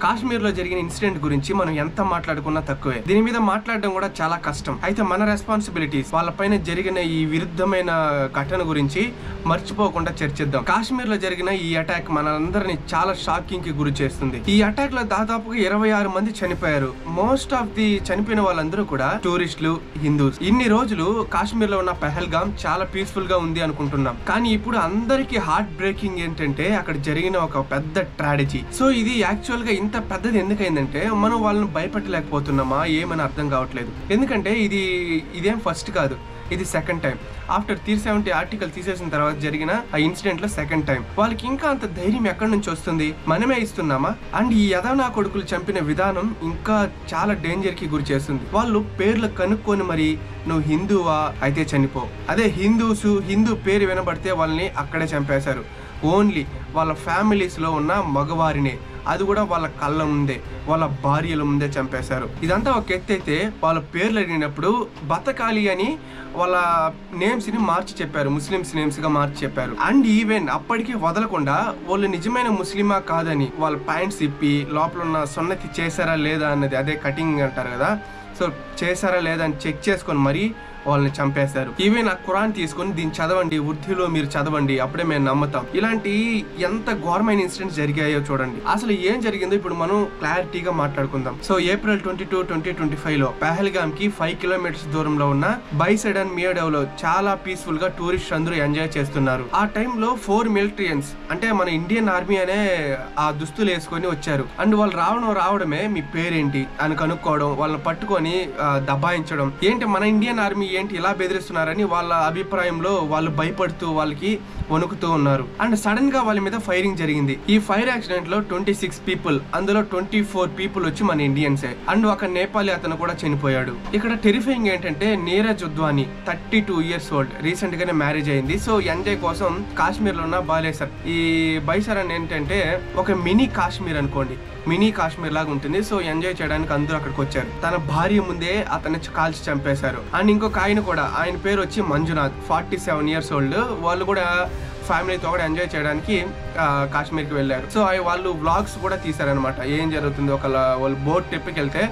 కాశ్మీర్ లో జరిగిన ఇన్సిడెంట్ గురించి మనం ఎంత మాట్లాడుకున్నా తక్కువే. దీని మీద మాట్లాడడం కూడా చాలా కష్టం. అయితే మన రెస్పాన్సిబిలిటీస్, వాళ్ళపైన జరిగిన ఈ విరుద్ధమైన ఘటన గురించి మర్చిపోకుండా చర్చిద్దాం. కాశ్మీర్ లో జరిగిన ఈ అటాక్ మనందరినీ చాలా షాకింగ్ కి గురి చేస్తుంది. ఈ అటాక్ లో దాదాపుగా 26 మంది చనిపోయారు. మోస్ట్ ఆఫ్ ది చనిపోయిన వాళ్ళందరూ కూడా టూరిస్టులు, హిందూస్. ఇన్ని రోజులు కాశ్మీర్ లో ఉన్న పెహల్గాం చాలా పీస్ఫుల్ గా ఉంది అనుకుంటున్నాం. కానీ ఇప్పుడు అందరికి హార్ట్ బ్రేకింగ్ ఏంటంటే అక్కడ జరిగిన ఒక పెద్ద ట్రాజడీ. సో ఇది యాక్చువల్ గా ఇంత పెద్దది ఎందుకైందంటే మనం వాళ్ళని భయపెట్టలేకపోతున్నామా ఏమని అర్థం కావట్లేదు. ఎందుకంటే ఇదేం ఫస్ట్ కాదు, ఇది సెకండ్ టైం. ఆఫ్టర్ 370 ఆర్టికల్ తీసేసిన తర్వాత జరిగిన ఆ ఇన్సిడెంట్ లో సెకండ్ టైం. వాళ్ళకి ఇంకా అంత ధైర్యం ఎక్కడి నుంచి వస్తుంది? మనమే ఇస్తున్నామా? అండ్ ఈ యదవనా కొడుకులు చంపిన విధానం ఇంకా చాలా డేంజర్ కి గురి చేస్తుంది. వాళ్ళు పేర్లు కనుక్కొని మరి నువ్వు హిందువా అయితే చనిపో, అదే హిందూ పేరు వినబడితే వాళ్ళని అక్కడే చంపేశారు. ఓన్లీ వాళ్ళ ఫ్యామిలీస్ లో ఉన్న మగవారినే, అది కూడా వాళ్ళ కళ్ళ ముందే, వాళ్ళ భార్యల ముందే చంపేశారు. ఇదంతా ఒక ఎత్తు అయితే వాళ్ళ పేర్లు అడిగినప్పుడు బతకాలి అని వాళ్ళ నేమ్స్ ని మార్చి చెప్పారు, ముస్లిమ్స్ నేమ్స్ గా మార్చి చెప్పారు. అండ్ ఈవెన్ అప్పటికి వదలకుండా వాళ్ళు నిజమైన ముస్లిమా కాదని వాళ్ళ ప్యాంట్స్ ఇప్పి లోపల ఉన్న సున్నతి చేశారా లేదా అన్నది, అదే కటింగ్ అంటారు కదా, సో చేశారా లేదా అని చెక్ చేసుకొని మరీ వాళ్ళని చంపేశారు. ఈవెన్ ఆ ఖురాన్ తీసుకొని దీన్ని చదవండి, ఉర్దూలో మీరు చదవండి, అప్పుడే మేము నమ్ముతాం. ఇలాంటి ఎంత ఘోరమైన ఇన్సిడెంట్స్ జరిగాయో చూడండి. అసలు ఏం జరిగిందో ఇప్పుడు మనం క్లారిటీగా మాట్లాడుకుందాం. సో ఏప్రిల్ 22, 2025 లో పెహల్గామ్ కి 5 కిలోమీటర్స్ దూరంలో ఉన్న బైసెడన్ మియాడవ్ లో చాలా పీస్ఫుల్ గా టూరిస్ట్ అందరూ ఎంజాయ్ చేస్తున్నారు. ఆ టైంలో 4 మిలిటరియన్స్, అంటే మన ఇండియన్ ఆర్మీ అనే ఆ దుస్తులు వేసుకొని వచ్చారు. అండ్ వాళ్ళు రావడమే మీ పేరేంటి అని కనుక్కోవడం, వాళ్ళని పట్టుకొని దబాయించడం. ఏంటి మన ఇండియన్ ఆర్మీ ఏంటి ఇలా బెదిరిస్తున్నారని వాళ్ళ అభిప్రాయంలో వాళ్ళు భయపడుతూ వాళ్ళకి వణుకుతూ ఉన్నారు. అండ్ సడన్ గా వాళ్ళ మీద ఫైరింగ్ జరిగింది. ఈ ఫైర్ యాక్సిడెంట్ లో 26 పీపుల్, అందులో 24 పీపుల్ వచ్చి మన ఇండియన్సే. అండ్ ఒక నేపాలీ అతను కూడా చనిపోయాడు. ఇక్కడ టెరిఫైయింగ్ ఏంటంటే నీరజ్ ఉద్వాని 32 ఇయర్స్ ఓల్డ్, రీసెంట్ గానే మ్యారేజ్ అయింది. సో ఎంజాయ్ కోసం కాశ్మీర్ లో ఉన్న బాలేసర్, ఈ బైసరన్ ఏంటంటే ఒక మినీ కాశ్మీర్ అనుకోండి, మినీ కాశ్మీర్ లాగా ఉంటుంది. సో ఎంజాయ్ చేయడానికి అందరూ అక్కడికి వచ్చారు. తన భార్య ముందే అతన్ని కాల్చి చంపేశారు. అండ్ ఇంకొక ఆయన కూడా, ఆయన పేరు వచ్చి మంజునాథ్, 47 ఇయర్స్ ఓల్డ్. వాళ్ళు కూడా ఫ్యామిలీతో కూడా ఎంజాయ్ చేయడానికి కాశ్మీర్కి వెళ్ళారు. సో వాళ్ళు వ్లాగ్స్ కూడా తీశారనమాట. ఏం జరుగుతుంది, వాళ్ళు బోట్ ట్రిప్కి వెళ్తే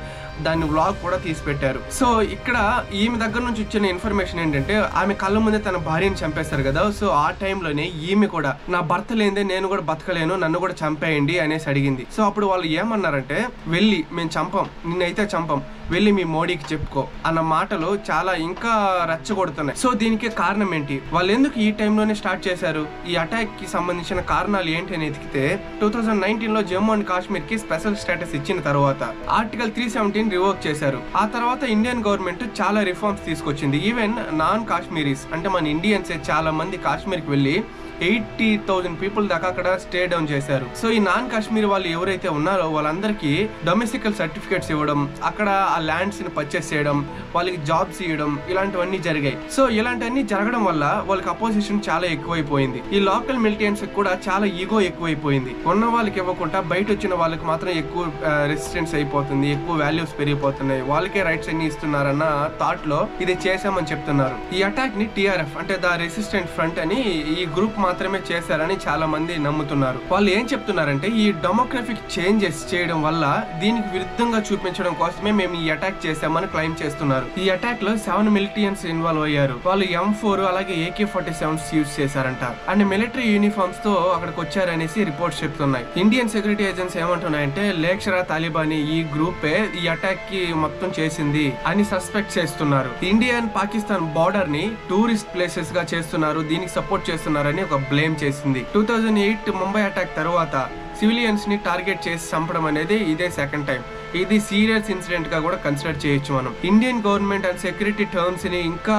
దాన్ని వ్లాగ్ కూడా తీసి పెట్టారు. సో ఇక్కడ ఈమె దగ్గర నుంచి వచ్చిన ఇన్ఫర్మేషన్ ఏంటంటే ఆమె కళ్ళ ముందే తన భార్యని చంపేస్తారు కదా. సో ఆ టైంలోనే ఈమె కూడా నా భర్త లేదే నేను కూడా బతకలేను, నన్ను కూడా చంపేయండి అనేసి అడిగింది. సో అప్పుడు వాళ్ళు ఏమన్నారంటే, వెళ్ళి మేము చంపం, నిన్నైతే చంపం, వెళ్ళి మీ మోడీకి చెప్పుకో అన్న మాటలు చాలా ఇంకా రెచ్చగొడుతున్నాయి. సో దీనికి కారణం ఏంటి, వాళ్ళు ఎందుకు ఈ టైంలోనే స్టార్ట్ చేశారు, ఈ అటాక్ కి సంబంధించిన కారణాలు ఏంటి అని ఎతికితే 2019 లో జమ్మూ అండ్ కాశ్మీర్ కి స్పెషల్ స్టేటస్ ఇచ్చిన తర్వాత ఆర్టికల్ 370 రివోక్ చేశారు. ఆ తర్వాత ఇండియన్ గవర్నమెంట్ చాలా రిఫార్మ్స్ తీసుకొచ్చింది. ఈవెన్ నాన్ కాశ్మీరీస్, అంటే మన ఇండియన్స్ చాలా మంది కాశ్మీర్కి వెళ్ళి 80,000 పీపుల్ దాకా అక్కడ స్టే డౌన్ చేశారు. సో ఈ నాన్ కాశ్మీర్ వాళ్ళు ఎవరైతే ఉన్నారో వాళ్ళందరికీ డొమెస్టికల్ సర్టిఫికేట్స్ ఇవ్వడం, అక్కడ ఆ ల్యాండ్స్ ని పర్చేస్ చేయడం, వాళ్ళకి జాబ్స్ ఇవ్వడం, ఇలాంటివన్నీ జరిగాయి. సో ఇలాంటివన్నీ జరగడం వల్ల వాళ్ళకి అపోజిషన్ చాలా ఎక్కువైపోయింది. ఈ లోకల్ మిలిటెంట్స్ కూడా చాలా ఈగో ఎక్కువైపోయింది. ఉన్న వాళ్ళకి ఇవ్వకుండా బయట వచ్చిన వాళ్ళకి మాత్రం ఎక్కువ రెసిస్టెన్స్ అయిపోతుంది, ఎక్కువ వాల్యూస్ పెరిగిపోతున్నాయి, వాళ్ళకే రైట్స్ అన్ని ఇస్తున్నారన్న థాట్ లో ఇది చేశామని చెప్తున్నారు. ఈ అటాక్ ని TRF అంటే ద రెసిస్టెంట్ ఫ్రంట్ అని ఈ గ్రూప్ మాత్రమే చేశారని చాలా మంది నమ్ముతున్నారు. వాళ్ళు ఏం చెప్తున్నారంటే ఈ డెమోగ్రఫిక్ చేంజెస్ చేయడం వల్ల దీనికి విరుద్ధంగా చూపించడం కోసమే మేము ఈ అటాక్ చేశామని క్లెయిమ్ చేస్తున్నారు. ఈ అటాక్ లో 7 మిలిటరియన్స్ ఇన్వాల్వ్ అయ్యారు. వాళ్ళు M4 అలాగే AK-47 యూజ్ చేశారంట. అండ్ మిలిటరీ యూనిఫామ్స్ తో అక్కడికి వచ్చారనేసి రిపోర్ట్స్ చెప్తున్నాయి. ఇండియన్ సెక్యూరిటీ ఏజెన్సీ ఏమంటున్నాయంటే లేక్షరా తాలిబానీ ఈ గ్రూపే ఈ అటాక్ కి మొత్తం చేసింది అని సస్పెక్ట్ చేస్తున్నారు. ఇండియన్ పాకిస్తాన్ బార్డర్ ని టూరిస్ట్ ప్లేసెస్ గా చేస్తున్నారు, దీనికి సపోర్ట్ చేస్తున్నారని ఒక బ్లేమ్ చేసింది. 2008 ముంబై అటాక్ తర్వాత సివిలియన్స్ ని టార్గెట్ చేసి చంపడం అనేది ఇదే సెకండ్ టైం. ఇది సీరియస్ ఇన్సిడెంట్ గా కూడా కన్సిడర్ చేయొచ్చు మనం. Indian government and security terms ని ఇంకా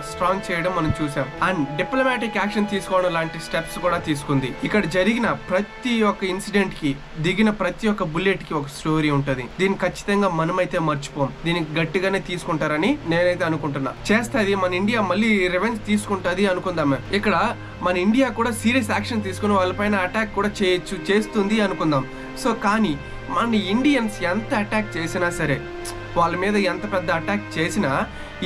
స్ట్రాంగ్ చేయడం మనం చూసాం. అండ్ డిప్లొమాటిక్ యాక్షన్ తీసుకోవడం లాంటి స్టెప్స్ కూడా తీసుకుంది. ఇక్కడ జరిగిన ప్రతి ఒక్క ఇన్సిడెంట్ కి, దిగిన ప్రతి ఒక్క బుల్లెట్ కి ఒక స్టోరీ ఉంటది. దీన్ని ఖచ్చితంగా మనమైతే మర్చిపోం, దీనికి గట్టిగానే తీసుకుంటారని నేనైతే అనుకుంటున్నా. చేస్తుంది మన ఇండియా, మళ్ళీ రివెంజ్ తీసుకుంటది అనుకుందాం. ఇక్కడ మన ఇండియా కూడా సీరియస్ యాక్షన్ తీసుకుని వాళ్ళపైన అటాక్ కూడా చేస్తుంది అనుకుందాం. సో కానీ మన ఇండియన్స్ ఎంత అటాక్ చేసినా సరే, వాళ్ళ మీద ఎంత పెద్ద అటాక్ చేసినా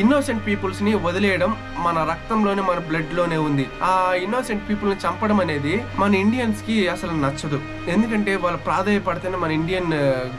ఇన్నోసెంట్ పీపుల్స్ ని వదిలేయడం మన రక్తంలోనే, మన బ్లడ్ లోనే ఉంది. ఆ ఇన్నోసెంట్ పీపుల్ ని చంపడం అనేది మన ఇండియన్స్ కి అసలు నచ్చదు. ఎందుకంటే వాళ్ళు ప్రాధాయపడితేనే మన ఇండియన్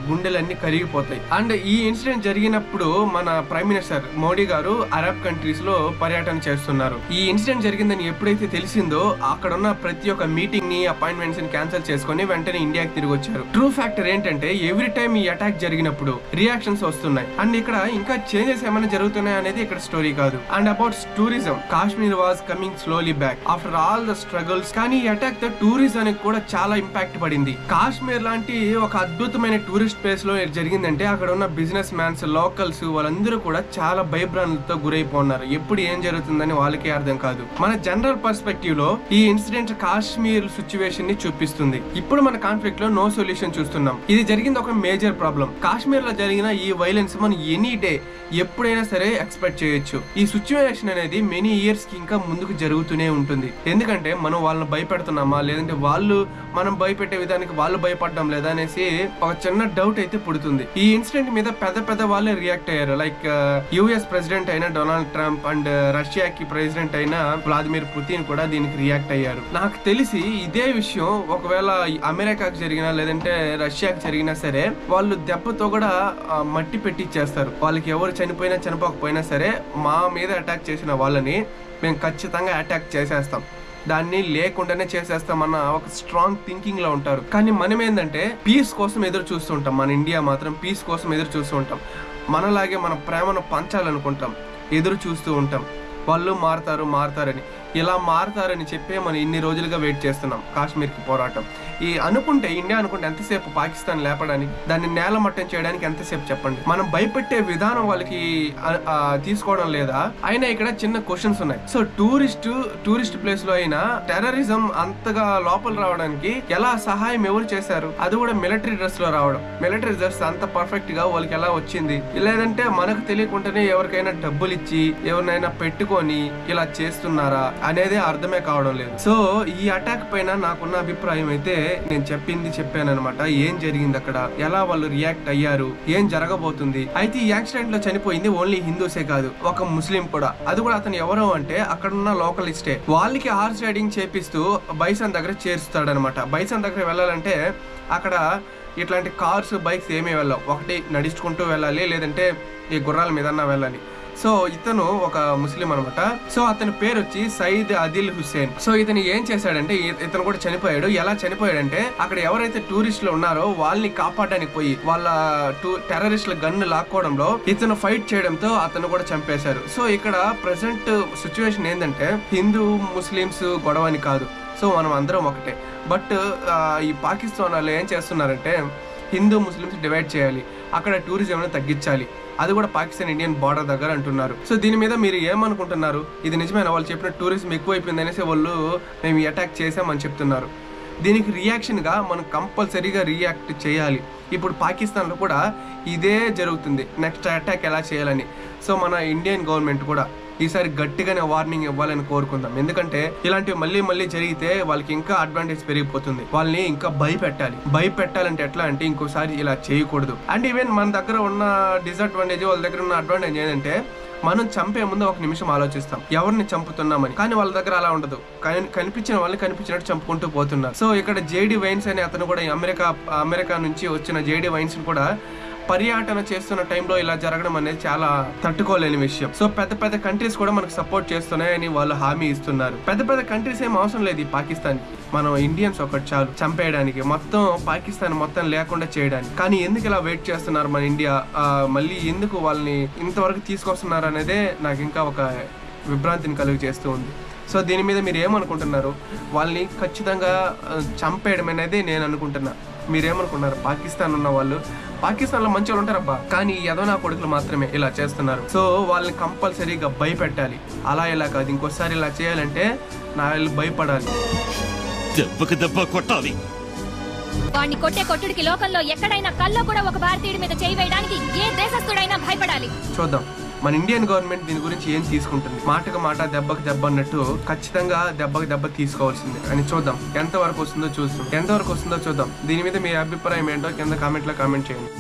గుండెలన్నీ కరిగిపోతాయి. అండ్ ఈ ఇన్సిడెంట్ జరిగినప్పుడు మన ప్రైమ్ మినిస్టర్ మోడీ గారు అరబ్ కంట్రీస్ లో పర్యటన చేస్తున్నారు. ఈ ఇన్సిడెంట్ జరిగిందని ఎప్పుడైతే తెలిసిందో అక్కడ ఉన్న ప్రతి ఒక్క మీటింగ్ ని, అపాయింట్మెంట్స్ ని క్యాన్సిల్ చేసుకుని వెంటనే ఇండియాకి తిరిగి వచ్చారు. ట్రూ ఫ్యాక్టర్ ఏంటంటే ఎవ్రీ టైమ్ ఈ అటాక్ జరిగినప్పుడు రియాక్షన్స్ వస్తున్నాయి. అండ్ ఇక్కడ ఇంకా చేంజెస్ ఏమైనా జరుగుతున్నాయి అనేది ఇక్కడ స్టోరీ కాదు. And about tourism, Kashmir was coming slowly back after all the struggles. కానీ ఈ అటాక్ తో టూరిజం కూడా చాలా ఇంపాక్ట్ పడింది. కాశ్మీర్ లాంటి ఒక అద్భుతమైన టూరిస్ట్ ప్లేస్ లో జరిగిందంటే అక్కడ ఉన్న బిజినెస్ మ్యాన్స్, లోకల్స్ వాళ్ళందరూ కూడా చాలా భయభ్రాంతులతో గురైపోతున్నారు. ఎప్పుడు ఏం జరుగుతుందని వాళ్ళకే అర్థం కాదు. మన జనరల్ పర్స్పెక్టివ్ లో ఈ ఇన్సిడెంట్ కాశ్మీర్ సిచ్యువేషన్ ని చూపిస్తుంది. ఇప్పుడు మన కాన్ఫ్లిక్ట్ లో నో సొల్యూషన్ చూస్తున్నాం. ఇది జరిగింది ఒక మేజర్ ప్రాబ్లం. కాశ్మీర్ లో జరిగిన ఈ వైలెన్స్ మనం ఎనీ డే ఎప్పుడైనా సరే ఎక్స్పెక్ట్ చేయొచ్చు. ఈ సిచ్యువేషన్ అనేది మెనీ ఇయర్స్ కి ఇంకా ముందుకు జరుగుతూనే ఉంటుంది. ఎందుకంటే మనం వాళ్ళని భయపెడుతున్నామా, లేదంటే వాళ్ళు మనం భయపెట్టే విధానికి వాళ్ళు భయపడడం లేదా అనేసి ఒక చిన్న డౌట్ అయితే పుడుతుంది. ఈ ఇన్సిడెంట్ మీద పెద్ద పెద్ద వాళ్ళే రియాక్ట్ అయ్యారు. లైక్ యుఎస్ ప్రెసిడెంట్ అయిన డొనాల్డ్ ట్రంప్ అండ్ రష్యాకి ప్రెసిడెంట్ అయిన వ్లాదిమిర్ పుతిన్ కూడా దీనికి రియాక్ట్ అయ్యారు. నాకు తెలిసి ఇదే విషయం ఒకవేళ అమెరికాకి జరిగినా లేదంటే రష్యాకి జరిగినా సరే వాళ్ళు దెబ్బతో కూడా మట్టి పెట్టిచ్చేస్తారు. వాళ్ళకి ఎవరు చనిపోయినా చనిపోకపోయినా సరే మా మీద అటాక్ చేసిన వాళ్ళని మేము ఖచ్చితంగా అటాక్ చేసేస్తాం, దాన్ని లేకుండానే చేసేస్తామన్న ఒక స్ట్రాంగ్ థింకింగ్ లో ఉంటారు. కానీ మనం ఏంటంటే పీస్ కోసం ఎదురు చూస్తూ ఉంటాం. మన ఇండియా మాత్రం పీస్ కోసం ఎదురు చూస్తూ ఉంటాం. మనలాగే మన ప్రేమను పంచాలనుకుంటాం, ఎదురు చూస్తూ ఉంటాం. వాళ్ళు మారుతారని, ఇలా మారుతారని చెప్పే మనం ఇన్ని రోజులుగా వెయిట్ చేస్తున్నాం కాశ్మీర్కి పోరాటం. ఈ అనుకుంటే ఇండియా అనుకుంటే ఎంతసేపు పాకిస్తాన్ లేపడానికి, దాన్ని నేలమట్టం చేయడానికి ఎంతసేపు చెప్పండి. మనం భయపెట్టే విధానం వాళ్ళకి తీసుకోవడం లేదా? అయినా ఇక్కడ చిన్న క్వశ్చన్స్ ఉన్నాయి. సో టూరిస్ట్ ప్లేస్ లో అయినా టెర్రరిజం అంతగా లోపల రావడానికి ఎలా సహాయం ఎవరు చేశారు? అది కూడా మిలిటరీ డ్రెస్ లో రావడం. మిలిటరీ డ్రెస్ అంత పర్ఫెక్ట్ గా వాళ్ళకి ఎలా వచ్చింది? లేదంటే మనకు తెలియకుండానే ఎవరికైనా డబ్బులు ఇచ్చి ఎవరినైనా పెట్టుకొని ఇలా చేస్తున్నారా అనేది అర్థమే కావడం లేదు. సో ఈ అటాక్ పైన నాకున్న అభిప్రాయం అయితే నేను చెప్పాను అనమాట. ఏం జరిగింది అక్కడ, ఎలా వాళ్ళు రియాక్ట్ అయ్యారు, ఏం జరగబోతుంది. అయితే ఈ యాక్సిడెంట్ లో చనిపోయింది ఓన్లీ హిందూసే కాదు, ఒక ముస్లిం కూడా. అది కూడా అతను ఎవరో అంటే అక్కడున్న లోకలిస్టే. వాళ్ళకి హార్స్ రైడింగ్ చేపిస్తూ బైసన్ దగ్గర చేరుస్తాడనమాట. బైసన్ దగ్గర వెళ్ళాలంటే అక్కడ ఇట్లాంటి కార్స్, బైక్స్ ఏమీ వెళ్ళవు. ఒకటి నడుచుకుంటూ వెళ్ళాలి, లేదంటే ఈ గుర్రాల మీద వెళ్ళాలి. సో ఇతను ఒక ముస్లిం అనమాట. సో అతని పేరు వచ్చి సయీద్ అదిల్ హుస్సేన్. సో ఇతను ఏం చేశాడంటే ఇతను కూడా చనిపోయాడు. ఎలా చనిపోయాడంటే అక్కడ ఎవరైతే టూరిస్టులు ఉన్నారో వాళ్ళని కాపాడడానికి పోయి వాళ్ళ టెర్రరిస్టుల గన్ను లాక్కోవడంలో ఇతను ఫైట్ చేయడంతో అతను కూడా చంపేశారు. సో ఇక్కడ ప్రెసెంట్ సిచ్యువేషన్ ఏంటంటే హిందూ ముస్లిమ్స్ గొడవని కాదు. సో మనం అందరం ఒకటే. బట్ ఈ పాకిస్తాన్ వాళ్ళు ఏం చేస్తున్నారంటే హిందూ ముస్లిమ్స్ డివైడ్ చేయాలి, అక్కడ టూరిజం తగ్గించాలి. అది కూడా పాకిస్తాన్ ఇండియన్ బార్డర్ దగ్గర అంటున్నారు. సో దీని మీద మీరు ఏమనుకుంటున్నారు? ఇది నిజమేనా? వాళ్ళు చెప్పిన టూరిజం ఎక్కువైపోయింది అనేసి వాళ్ళు మేము అటాక్ చేసామని చెప్తున్నారు. దీనికి రియాక్షన్ గా మనం కంపల్సరీగా రియాక్ట్ చేయాలి. ఇప్పుడు పాకిస్తాన్ లో కూడా ఇదే జరుగుతుంది, నెక్స్ట్ అటాక్ ఎలా చేయాలని. సో మన ఇండియన్ గవర్నమెంట్ కూడా ఈసారి గట్టిగానే వార్నింగ్ ఇవ్వాలని కోరుకుందాం. ఎందుకంటే ఇలాంటివి మళ్ళీ జరిగితే వాళ్ళకి ఇంకా అడ్వాంటేజ్ పెరిగిపోతుంది. వాళ్ళని ఇంకా భయపెట్టాలంటే ఎట్లా అంటే ఇంకోసారి ఇలా చేయకూడదు. అండ్ ఈవెన్ మన దగ్గర ఉన్న డిసడ్వాంటేజ్, వాళ్ళ దగ్గర ఉన్న అడ్వాంటేజ్ ఏంటంటే మనం చంపే ముందు ఒక నిమిషం ఆలోచిస్తాం ఎవరిని చంపుతున్నామని. కానీ వాళ్ళ దగ్గర అలా ఉండదు. కనిపించిన వాళ్ళని కనిపించినట్టు చంపుకుంటూ పోతున్నారు. సో ఇక్కడ జేడి వైన్స్ అనే అతను కూడా అమెరికా నుంచి వచ్చిన జేడి వైన్స్ కూడా పర్యటన చేస్తున్న టైంలో ఇలా జరగడం అనేది చాలా తట్టుకోలేని విషయం. సో పెద్ద కంట్రీస్ కూడా మనకు సపోర్ట్ చేస్తున్నాయని వాళ్ళు హామీ ఇస్తున్నారు. పెద్ద కంట్రీస్ ఏం అవసరం లేదు ఈ పాకిస్తాన్ కి. మనం ఇండియన్స్ ఒకటి చాలు చంపేయడానికి, మొత్తం పాకిస్తాన్ మొత్తం లేకుండా చేయడానికి. కానీ ఎందుకు ఇలా వెయిట్ చేస్తున్నారు మన ఇండియా? మళ్ళీ ఎందుకు వాళ్ళని ఇంతవరకు తీసుకొస్తున్నారు అనేదే నాకు ఇంకా ఒక విభ్రాంతిని కలుగు చేస్తూ ఉంది. సో దీని మీద మీరు ఏమనుకుంటున్నారు? వాళ్ళని ఖచ్చితంగా చంపేయడం అనేది నేను అనుకుంటున్నా. మీరేమనుకున్నారు? పాకిస్తాన్ ఉన్న వాళ్ళు, పాకిస్తాన్ లో మంచి వాళ్ళు ఉంటారబ్బా, కానీ యదవనా కొడుకులు మాత్రమే ఇలా చేస్తున్నారు. సో వాళ్ళని కంపల్సరీగా భయపెట్టాలి. అలా ఇలా కాదు, ఇంకోసారి ఇలా చేయాలంటే నా వాళ్ళు భయపడాలి, దెబ్బ కొట్టాలి. వాడిని కొట్టే కొట్టుడికి లోకంలో ఎక్కడైనా కల్లో కూడా ఒక భారతీయుడి మీద చేయి వేయడానికి ఏ దేశస్థుడైనా భయపడాలి. చూద్దాం మన ఇండియన్ గవర్నమెంట్ దీని గురించి ఏం తీసుకుంటుంది. మాటకు మాట, దెబ్బకి దెబ్బ అన్నట్టు ఖచ్చితంగా దెబ్బకి దెబ్బ తీసుకోవాల్సింది అని చూద్దాం. ఎంతవరకు వస్తుందో చూద్దాం. దీని మీద మీ అభిప్రాయం ఏంటో కింద కామెంట్ లో కామెంట్ చేయండి.